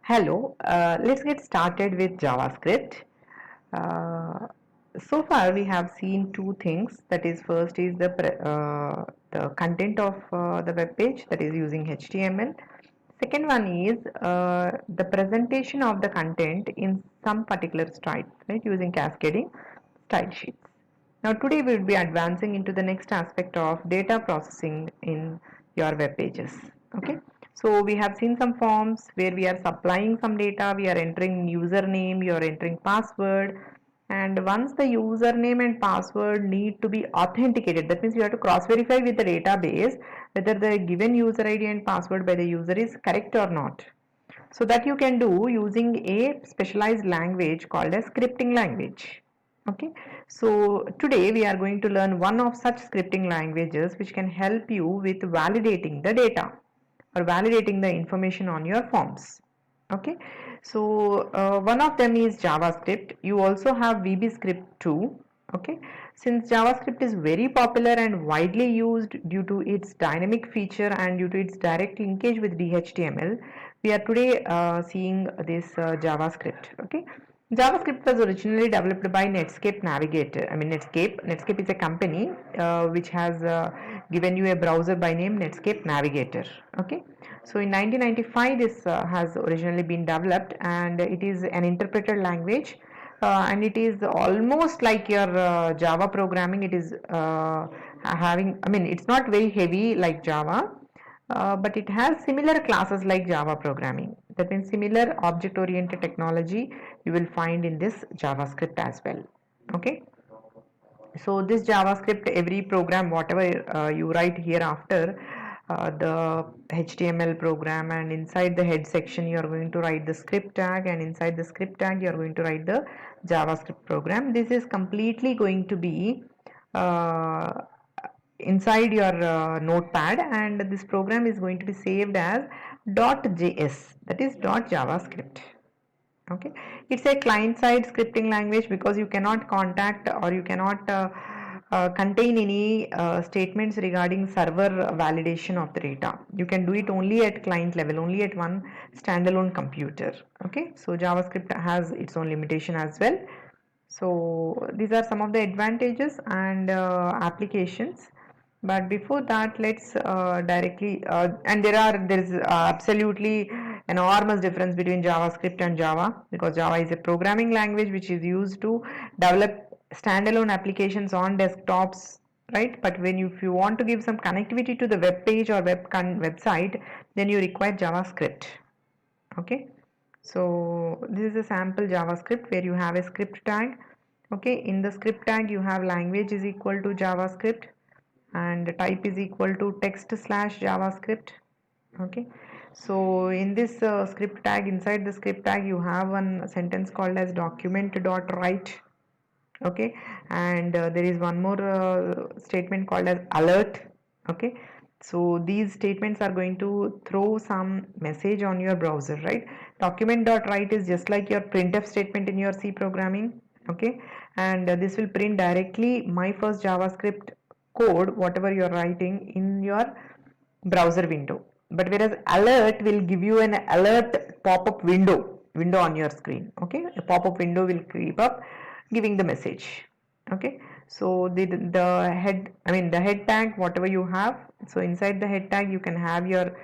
Hello, let's get started with JavaScript. Uh, so far we have seen two things. That is, first is the content of the web page, that is using HTML. Second one is the presentation of the content in some particular style, right, using cascading style sheets. Now today we will be advancing into the next aspect of data processing in your web pages. Okay, so we have seen some forms where we are supplying some data, we are entering username, you are entering password, and once the username and password need to be authenticated, that means you have to cross verify with the database whether the given user ID and password by the user is correct or not. So that you can do using a specialized language called a scripting language. Okay, so today we are going to learn one of such scripting languages which can help you with validating the data or validating the information on your forms. Okay, so one of them is JavaScript. You also have VBScript too. Okay, since JavaScript is very popular and widely used due to its dynamic feature and due to its direct linkage with DHTML, we are today seeing this JavaScript. Okay, JavaScript was originally developed by Netscape Navigator. I mean Netscape is a company which has given you a browser by name Netscape Navigator. Okay, so in 1995 this has originally been developed, and it is an interpreted language, and it is almost like your Java programming. It is having, I mean, it's not very heavy like Java, but it has similar classes like Java programming. That means similar object oriented technology you will find in this JavaScript as well. Okay, so this JavaScript, every program whatever you write hereafter, the HTML program, and inside the head section you are going to write the script tag, and inside the script tag you are going to write the JavaScript program. This is completely going to be uh, inside your notepad, and this program is going to be saved as .js, that is .javascript. Okay, it's a client side scripting language because you cannot contact or you cannot contain any statements regarding server validation of the data. You can do it only at client level, only at one standalone computer. Okay, so JavaScript has its own limitation as well. So these are some of the advantages and applications. But before that, let's directly and there is absolutely enormous difference between JavaScript and Java, because Java is a programming language which is used to develop standalone applications on desktops, right? But when if you want to give some connectivity to the web page or website, then you require JavaScript. Okay, so this is a sample JavaScript where you have a script tag. Okay, in the script tag you have language is equal to JavaScript and type is equal to text slash JavaScript. Okay, so in this script tag, inside the script tag you have one sentence called as document.write. Okay, and there is one more statement called as alert. Okay, so these statements are going to throw some message on your browser, right? Document.write is just like your printf statement in your C programming. Okay, and this will print directly my first JavaScript code whatever you are writing in your browser window. But whereas alert will give you an alert pop-up window on your screen. Okay, a pop-up window will creep up giving the message. Okay, so the head, I mean the head tag whatever you have, so inside the head tag you can have your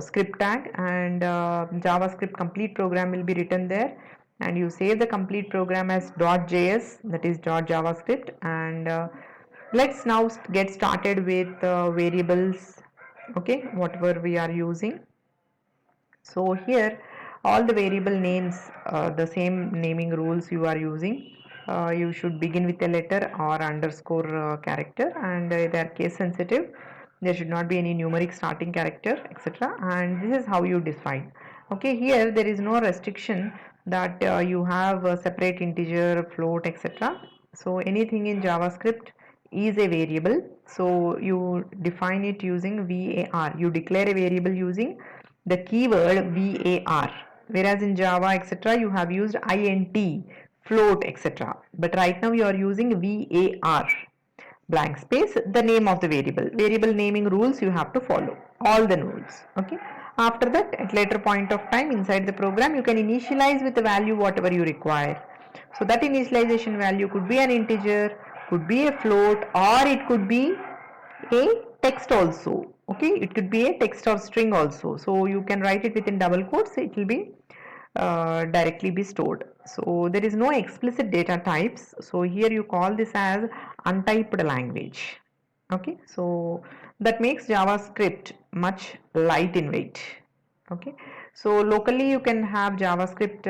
script tag, and JavaScript complete program will be written there, and you save the complete program as .js, that is .javascript. And let's now get started with variables. Okay, whatever we are using. So here all the variable names, the same naming rules you are using. You should begin with a letter or underscore character, and they are case sensitive. There should not be any numeric starting character, etc. And this is how you define. Okay, here there is no restriction that you have a separate integer, float, etc. So anything in JavaScript is a variable. So you define it using var. You declare a variable using the keyword var, whereas in Java, etc., you have used int, float, etc. But right now you are using var, blank space, the name of the variable. Variable naming rules you have to follow, all the rules. Okay, After that, at later point of time inside the program, you can initialize with the value whatever you require. So that initialization value could be an integer, could be a float, or it could be a text also. Okay, it could be a text or string also. So you can write it within double quotes, it will be directly be stored. So there is no explicit data types. So here you call this as untyped language. Okay, so that makes JavaScript much light in weight. Okay, so locally you can have JavaScript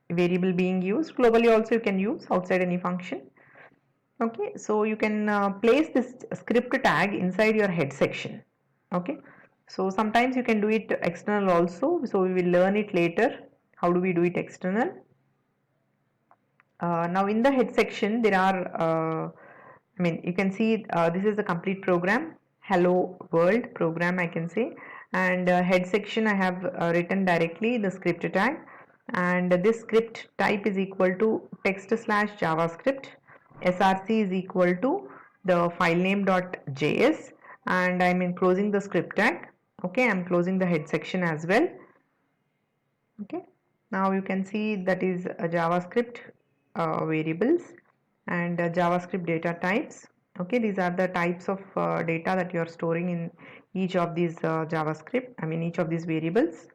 variable being used. Globally also you can use outside any function. Okay, so you can place this script tag inside your head section. Okay, so sometimes you can do it external also. So we will learn it later. How do we do it external? Now in the head section there are you can see this is a complete program, hello world program I can say, and head section I have written directly the script tag, and this script type is equal to text slash javascript, src is equal to the file name .js, and I'm closing the script tag. Okay, I'm closing the head section as well. Okay, now you can see that is a JavaScript variables and JavaScript data types. Okay, these are the types of data that you are storing in each of these JavaScript, each of these variables.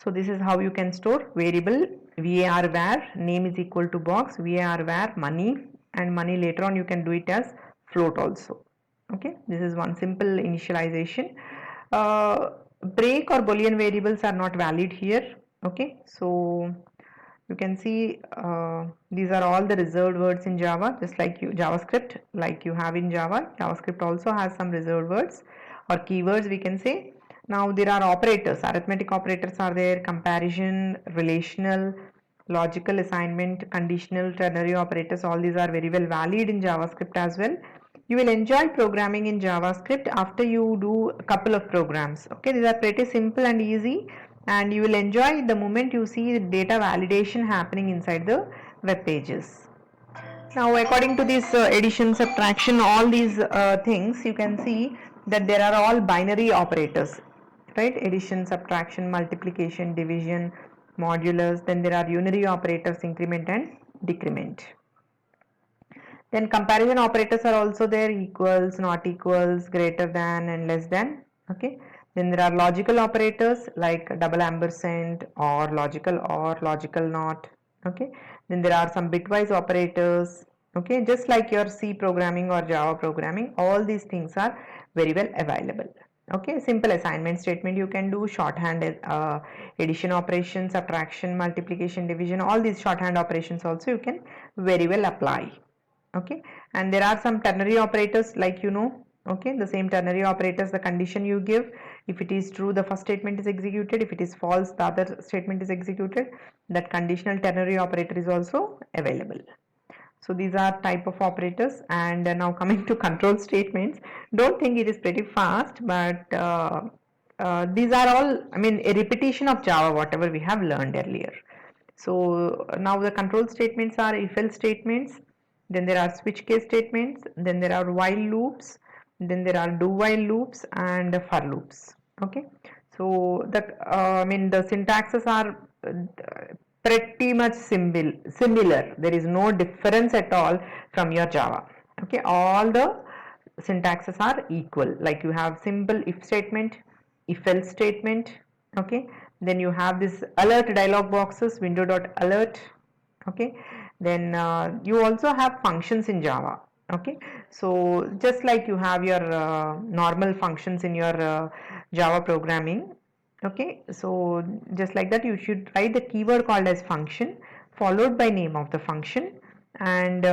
So this is how you can store variable var var name is equal to box var var money, and money later on you can do it as float also. Okay, this is one simple initialization. Break or boolean variables are not valid here. Okay, so you can see these are all the reserved words in Java, just like JavaScript, like you have in Java. JavaScript also has some reserved words or keywords we can say. Now there are operators, arithmetic operators are there, comparison, relational, logical, assignment, conditional, ternary operators, all these are very well valid in JavaScript as well. You will enjoy programming in JavaScript after you do a couple of programs. Okay, these are pretty simple and easy, and you will enjoy the moment you see data validation happening inside the web pages. Now according to this addition, subtraction, all these things, you can see that there are all binary operators, right? Addition, subtraction, multiplication, division, modulus, then there are unary operators, increment and decrement. Then comparison operators are also there, equals, not equals, greater than and less than. Okay, then there are logical operators like double ampersand or logical not. Okay, then there are some bitwise operators. Okay, just like your C programming or Java programming, all these things are very well available. Okay, simple assignment statement you can do, shorthand addition operations, subtraction, multiplication, division, all these shorthand operations also you can very well apply. Okay, and there are some ternary operators, like okay, the same ternary operators, the condition you give, if it is true the first statement is executed, if it is false the other statement is executed. That conditional ternary operator is also available. So these are type of operators. And now coming to control statements, don't think it is pretty fast, but these are all a repetition of Java, whatever we have learned earlier. So now the control statements are if else statements, then there are switch case statements, then there are while loops, then there are do while loops and for loops. Okay, so the the syntaxes are pretty much similar. There is no difference at all from your Java. Okay, all the syntaxes are equal, like you have simple if statement, if else statement. Okay, then you have this alert dialog boxes, window.alert. Okay, then you also have functions in Java. Okay, so just like you have your normal functions in your Java programming. Okay, so just like that you should write the keyword called as function followed by name of the function, and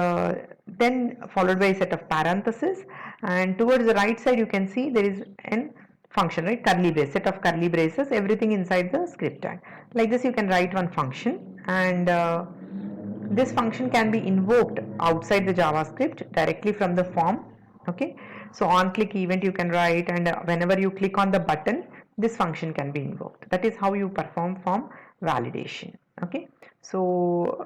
then followed by a set of parentheses, and towards the right side you can see there is an function, right? Curly brace, set of curly braces, everything inside the script tag. Like this you can write one function, and this function can be invoked outside the JavaScript directly from the form. Okay, so on click event you can write, and whenever you click on the button this function can be invoked. That is how you perform form validation. Okay, so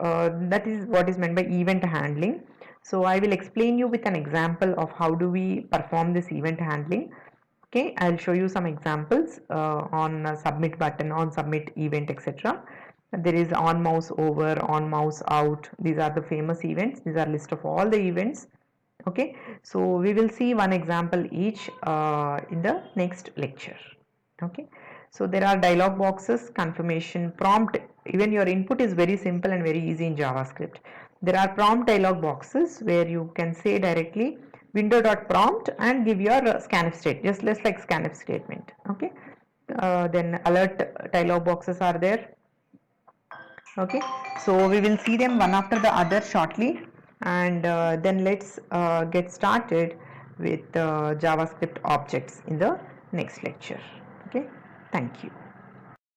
that is what is meant by event handling. So I will explain you with an example of how do we perform this event handling. Okay, I'll show you some examples on submit button, on submit event, etc. There is on mouse over, on mouse out. These are the famous events. These are list of all the events. Okay, so we will see one example each in the next lecture. Okay, so there are dialog boxes, confirmation, prompt. Even your input is very simple and very easy in JavaScript. There are prompt dialog boxes where you can say directly window.prompt and give your scanf state, just like scanf statement. Okay, then alert dialog boxes are there. Okay, so we will see them one after the other shortly, and then let's get started with JavaScript objects in the next lecture. Okay, thank you.